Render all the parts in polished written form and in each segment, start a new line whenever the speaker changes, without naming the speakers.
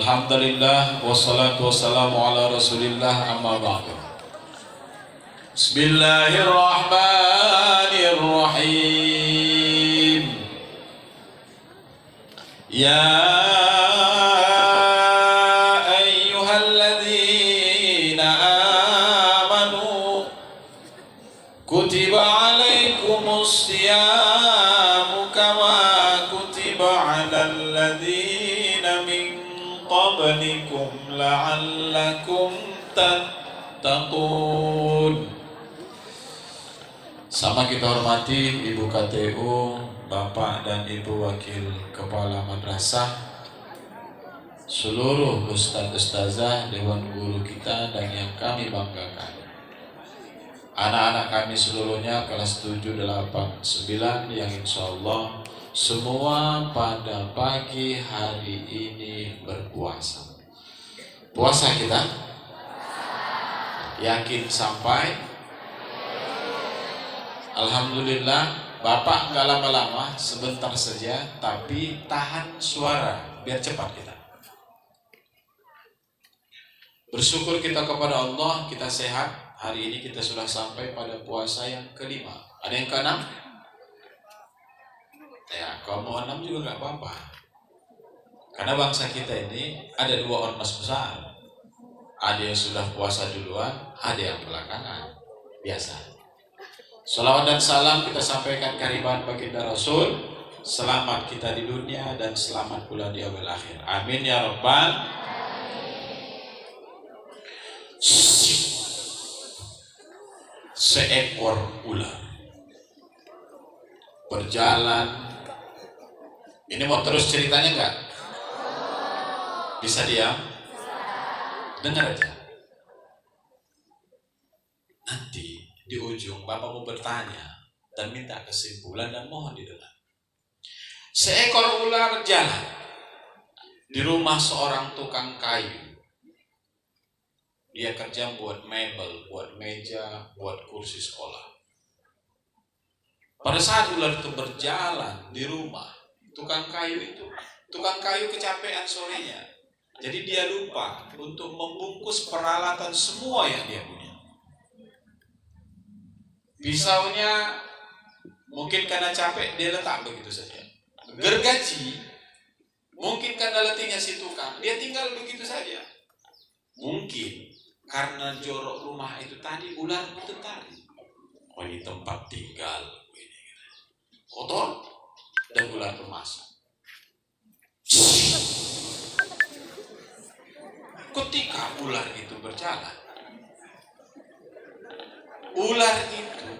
Alhamdulillah wassalatu wassalamu ala Rasulillah amma ba'du. Bismillahirrahmanirrahim. Ya ayyuhalladzina amanu kutiba alaikumus siyamu kama kutiba alal ladzina min qablikum la'allakum tattaqun. Sama kita hormati Ibu KTU, Bapak dan Ibu Wakil Kepala Madrasah, seluruh Ustadz Ustazah, Dewan Guru kita dan yang kami banggakan, anak-anak kami seluruhnya kelas 7, 8, 9 yang insya Allah semua pada pagi hari ini berpuasa. Puasa kita yakin sampai? Alhamdulillah. Bapak nggak lama-lama, sebentar saja, tapi tahan suara biar cepat kita. Bersyukur kita kepada Allah, kita sehat. Hari ini kita sudah sampai pada puasa yang kelima. Ada yang keenam? Ya, kalau mau 6 juga nggak apa-apa. Karena bangsa kita ini ada 2 ormas besar. Ada yang sudah puasa duluan, ada yang belakangan. Biasa. Salawat dan salam kita sampaikan kehadiran baginda Rasul. Selamat kita di dunia dan selamat pula di yaumil akhir. Amin ya rabbal. Seekor ular berjalan. Ini mau terus ceritanya enggak? Bisa diam? Dengar aja. Nanti di ujung Bapak mau bertanya dan minta kesimpulan dan mohon didengar. Seekor ular jalan di rumah seorang tukang kayu. Dia kerja buat mebel, buat meja, buat kursi sekolah. Pada saat ular itu berjalan di rumah tukang kayu kecapean sorenya. Jadi dia lupa untuk membungkus peralatan semua yang dia punya. Pisaunya mungkin karena capek dia letak begitu saja. Gergaji mungkin karena letihnya si tukang, dia tinggal begitu saja. Mungkin karena jorok rumah itu tadi ular tertarik. Oh, ini tempat tinggal kotor dan ular masuk. Ketika ular itu berjalan, ular itu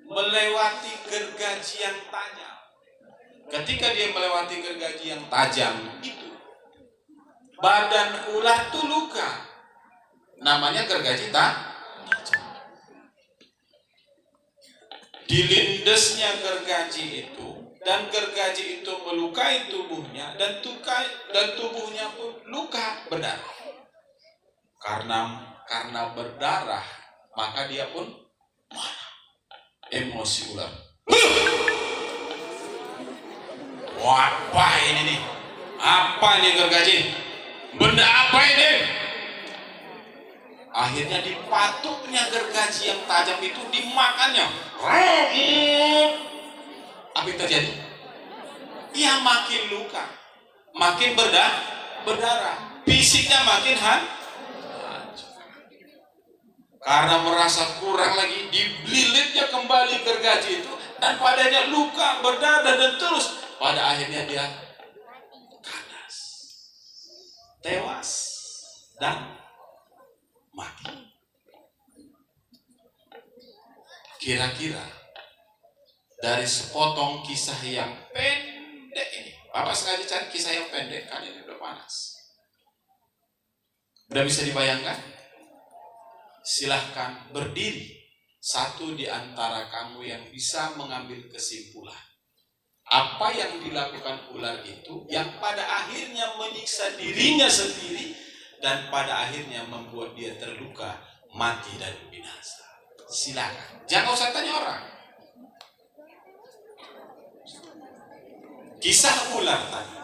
melewati gergaji yang tajam. Ketika dia melewati gergaji yang tajam itu, badan ular itu luka. Namanya gergaji tajam. Dilindesnya gergaji itu, dan gergaji itu melukai tubuhnya, dan tubuhnya pun luka berdarah. Karena berdarah, maka dia pun marah. Emosi ular. Wah, apa ini nih? Apa ini gergaji? Benda apa ini? Akhirnya dipatuknya gergaji yang tajam itu, dimakannya. Apa yang terjadi? Ya makin luka, makin berdarah, fisiknya makin hancur. Karena merasa kurang lagi, dililitnya kembali gergaji itu, dan padanya luka, berdarah, dan terus pada akhirnya dia kandas, tewas, dan mati. Kira-kira dari sepotong kisah yang pendek ini, Bapak sengaja cari kisah yang pendek, kan ini udah panas. Udah bisa dibayangkan? Silahkan berdiri, satu di antara kamu yang bisa mengambil kesimpulan. Apa yang dilakukan ular itu yang pada akhirnya menyiksa dirinya sendiri dan pada akhirnya membuat dia terluka, mati dan binasa. Silakan, jangan usah tanya orang. Kisah ular tadi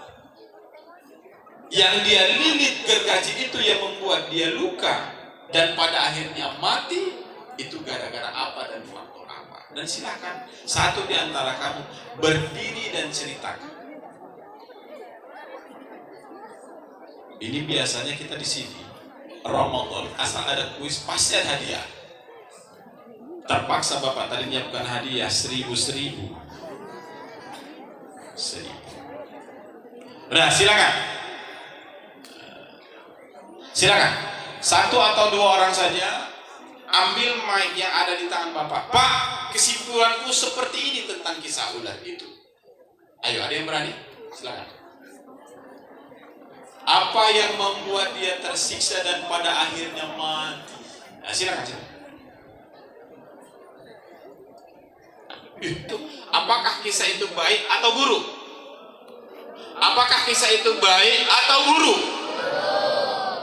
Yang dia lilit gergaji itu yang membuat dia luka dan pada akhirnya mati, itu gara-gara apa dan faktor apa. Dan silakan satu di antara kamu berdiri dan ceritakan. Ini biasanya kita di sini Ramadan asal ada kuis pasti ada hadiah. Terpaksa Bapak tadi menyiapkan hadiah 1000. Nah, silakan. Silakan. Satu atau dua orang saja ambil mic yang ada di tangan Bapak. Pak, kesimpulanku seperti ini tentang kisah ular itu. Ayo, ada yang berani? Silakan. Apa yang membuat dia tersiksa dan pada akhirnya mati? Nah, silakan. Itu, apakah kisah itu baik atau buruk? Apakah kisah itu baik atau buruk?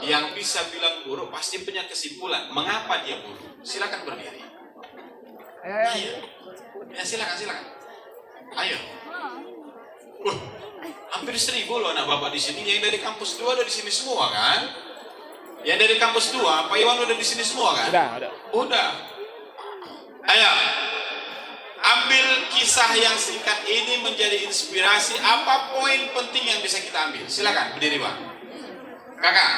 Yang bisa bilang buruk pasti punya kesimpulan. Mengapa dia buruk? Silakan berdiri. Ayo. Ya, silakan. Ayo. Hampir 1000 loh anak Bapak di sini. Yang dari kampus 2 ada di sini semua kan? Yang dari kampus 2, Pak Iwan udah di sini semua kan? Udah. Ayo. Ambil kisah yang singkat ini menjadi inspirasi. Apa poin penting yang bisa kita ambil? Silakan berdiri, Pak. Kakak.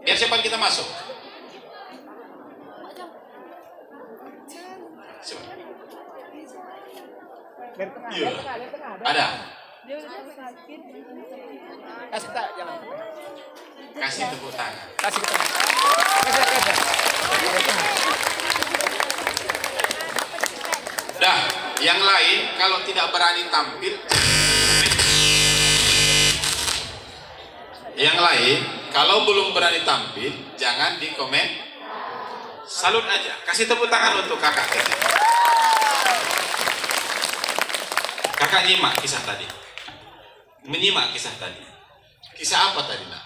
Biar cepat kita masuk. Iya. Ada. Kasih tepuk tangan. Kasih ke tengah. Dah, yang lain kalau tidak berani tampil. Yang lain kalau belum berani tampil, jangan di komen. Salut aja. Kasih tepuk tangan untuk kakak. Kakak nyimak kisah tadi. Menyimak kisah tadi. Kisah apa tadi, Nak?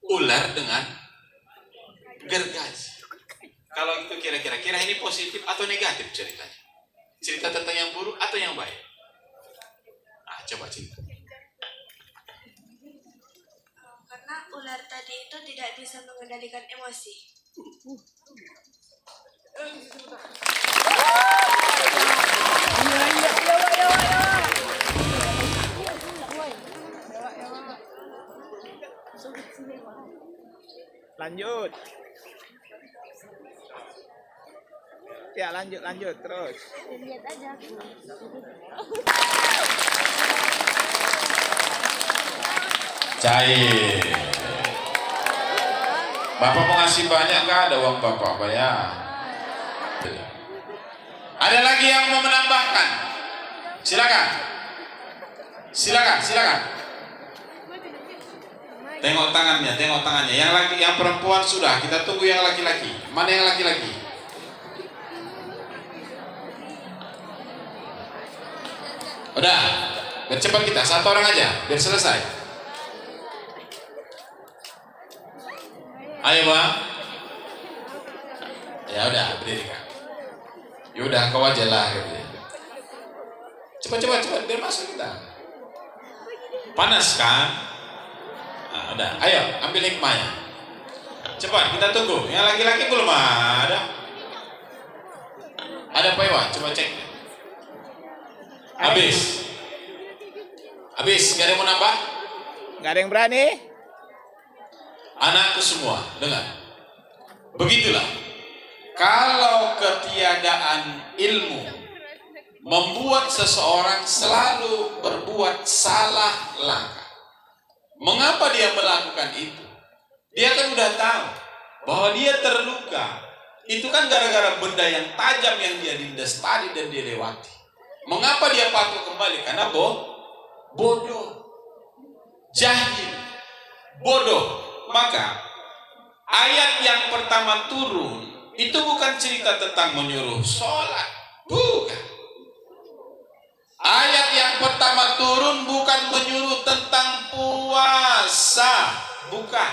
Ular dengan gergaji. Kalau itu kira-kira ini positif atau negatif ceritanya? Cerita tentang yang buruk atau yang baik? Nah, coba cerita.
Karena ular tadi itu tidak bisa mengendalikan emosi.
Lanjut. Ya, lanjut terus.
Lihat aja.
Cair. Bapak mau ngasih banyak nggak? Ada uang Bapak bayar. Ada lagi yang mau menambahkan? Silakan. Tengok tangannya. Yang perempuan sudah. Kita tunggu yang laki-laki. Mana yang laki-laki? Udah. Biar cepat kita. Satu orang aja. Biar selesai. Ayo Bang. Ya udah, berdiri Kak. Ya udah, kau aja lah gitu. Cepat biar masuk kita. Panas kan? Nah, udah, ayo ambil hikmahnya. Cepat, kita tunggu. Yang laki-laki belum ada. Ada Pak Iwan, coba cek. Habis, gak ada yang mau nambah?
Gak ada yang berani?
Anakku semua, dengar. Begitulah. Kalau ketiadaan ilmu membuat seseorang selalu berbuat salah langkah. Mengapa dia melakukan itu? Dia kan udah tahu bahwa dia terluka. Itu kan gara-gara benda yang tajam yang dia lindas tadi dan dia lewati. Mengapa dia patuh kembali? Karena bodoh, jahil, bodoh. Maka ayat yang pertama turun itu bukan cerita tentang menyuruh sholat, bukan. Ayat yang pertama turun bukan menyuruh tentang puasa, bukan.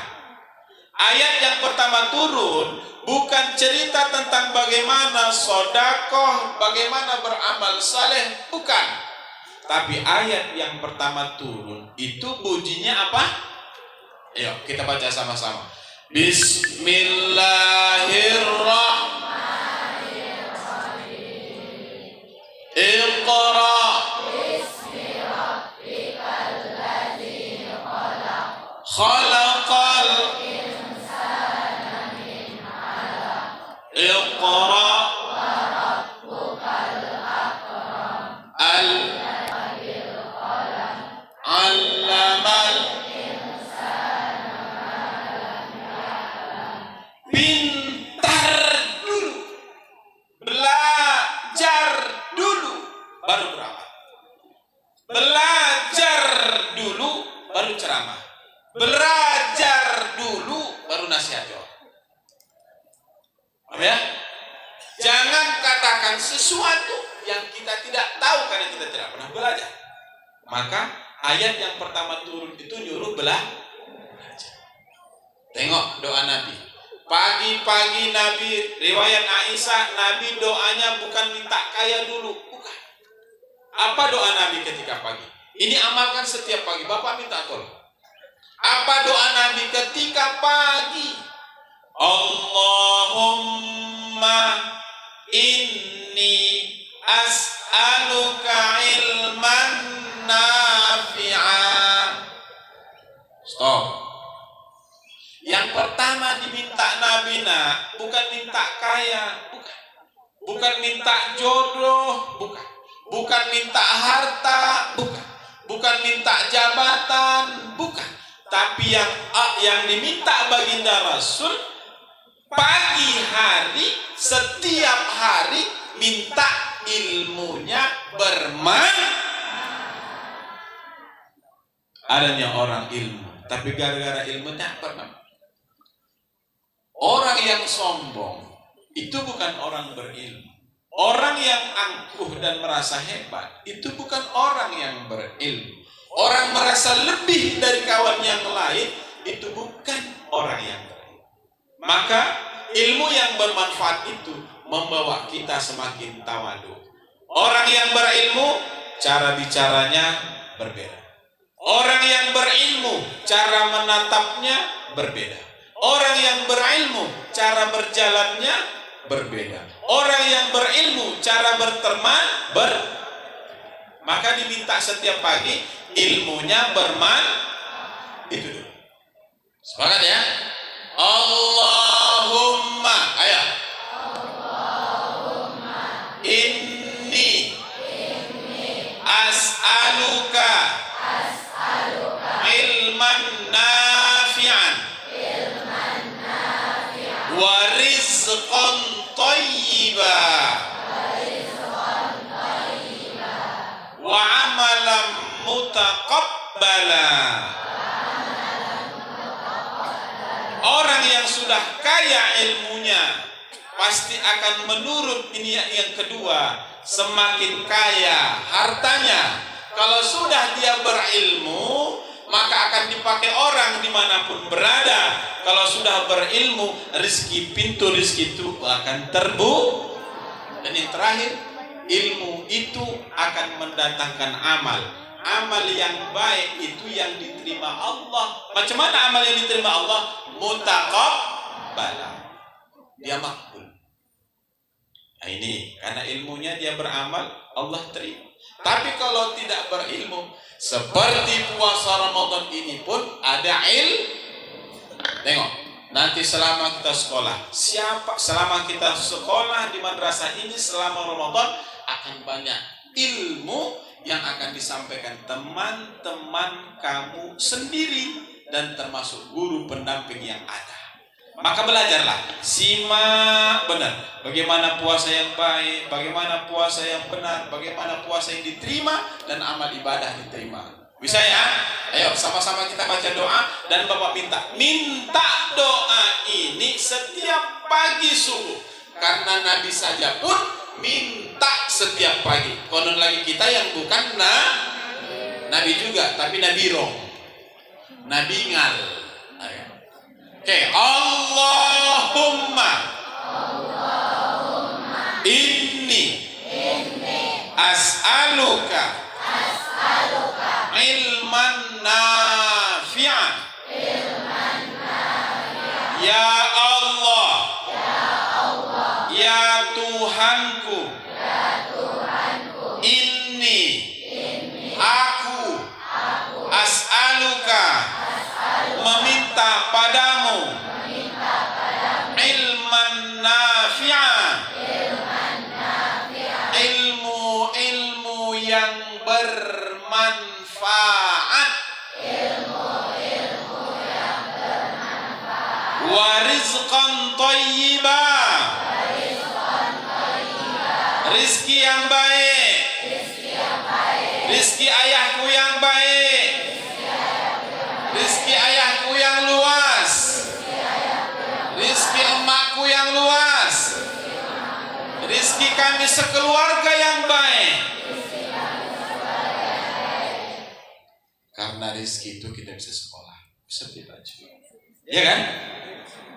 Ayat yang pertama turun bukan cerita tentang bagaimana sedekah, bagaimana beramal saleh, bukan. Tapi ayat yang pertama turun itu bunyinya apa? Ayo kita baca sama-sama. Bismillahirrahmanirrahim. Iqra. Khalaqal insana min 'alaq. Iqra wa rabbukal akram. Allamal 'allamal pintar dulu, belajar dulu, baru beramal. Belajar dulu, baru ceramah. Belajar dulu, baru nasihat. Paham ya? Jangan katakan sesuatu yang kita tidak tahu karena kita tidak pernah belajar. Maka ayat yang pertama turun itu nyuruh belajar. Tengok doa Nabi. Pagi-pagi Nabi, riwayat Aisyah, Nabi doanya bukan minta kaya dulu, bukan. Apa doa Nabi ketika pagi? Ini amalkan setiap pagi. Bapak minta tolong. Apa doa Nabi ketika pagi? Allahumma inni as'aluka ilman nafi'an. Stop. Yang pertama diminta Nabi bukan minta kaya, bukan. Bukan minta jodoh, bukan. Bukan minta harta, bukan. Bukan minta jabatan, bukan. Tapi yang diminta baginda Rasul pagi hari, setiap hari minta ilmunya adanya orang ilmu, tapi gara-gara ilmunya orang yang sombong itu bukan orang berilmu. Orang yang angkuh dan merasa hebat itu bukan orang yang berilmu. Orang merasa lebih dari kawan yang lain itu bukan orang yang berilmu. Maka ilmu yang bermanfaat itu membawa kita semakin tawadu. Orang yang berilmu cara bicaranya berbeda. Orang yang berilmu cara menatapnya berbeda. Orang yang berilmu cara berjalannya berbeda. Orang yang berilmu cara berteman maka diminta setiap pagi ilmunya itu dulu. Sepakat ya? Allahumma, ayo. Allahumma inni as'aluka ilman nafi'an wa rizqan thayyiba wa amalan mutaqabbala. Orang yang sudah kaya ilmunya pasti akan menurut ini yang kedua, semakin kaya hartanya. Kalau sudah dia berilmu maka akan dipakai orang dimanapun berada. Kalau sudah berilmu, pintu rezeki itu akan terbuka. Dan yang terakhir, ilmu itu akan mendatangkan amal. Amal yang baik itu yang diterima Allah. Macam mana amal yang diterima Allah? Mutaqabbala. Dia makbul. Nah ini, karena ilmunya dia beramal, Allah terima. Tapi kalau tidak berilmu, seperti puasa Ramadan ini pun ada Tengok, nanti selama kita sekolah, selama kita sekolah di madrasah ini selama Ramadan akan banyak ilmu yang akan disampaikan teman-teman kamu sendiri dan termasuk guru pendamping yang ada. Maka belajarlah, simak benar bagaimana puasa yang baik, bagaimana puasa yang benar, bagaimana puasa yang diterima dan amal ibadah diterima. Bisa ya? Ayo sama-sama kita baca doa dan Bapak minta doa ini setiap pagi subuh. Karena Nabi saja pun minta setiap pagi. Konon lagi kita yang bukan Nabi juga, tapi Nabi Roh, Nabi Ngal. Oke, Allahumma inni as'aluka Ya Allah, ya Tuhanku, inni aku as'aluka meminta padamu ilman nafi'a, ilmu yang bermanfaat, wa rizqan thayyiba, rizki yang baik, rizki ayahku yang baik, rizki ayahku yang luas, rizki emakku yang luas, rizki kami sekeluarga yang baik. Karena rizki itu kita bisa sekolah, bisa beli baju, ya kan?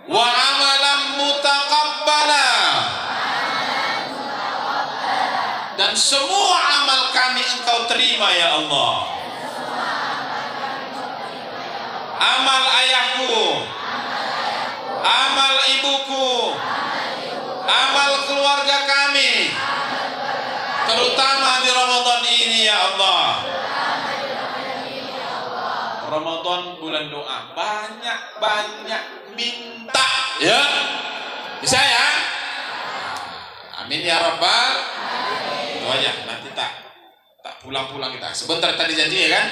Wa amalan mutaqabbala, dan semua amal kami Engkau terima ya Allah. Amal ayahku, amal ibuku, amal keluarga kami, terutama di Ramadan ini ya Allah. Ramadan bulan doa, banyak minta ya, bisa ya? Amin ya Rabbal. Itu aja, nanti tak pulang kita. Sebentar tadi janji ya kan?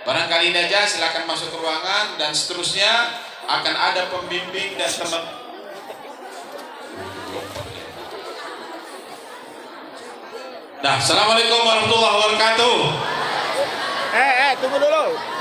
Barangkali ini aja, silakan masuk ke ruangan dan seterusnya akan ada pembimbing dan teman. Nah, assalamualaikum warahmatullahi wabarakatuh.
Tunggu dulu.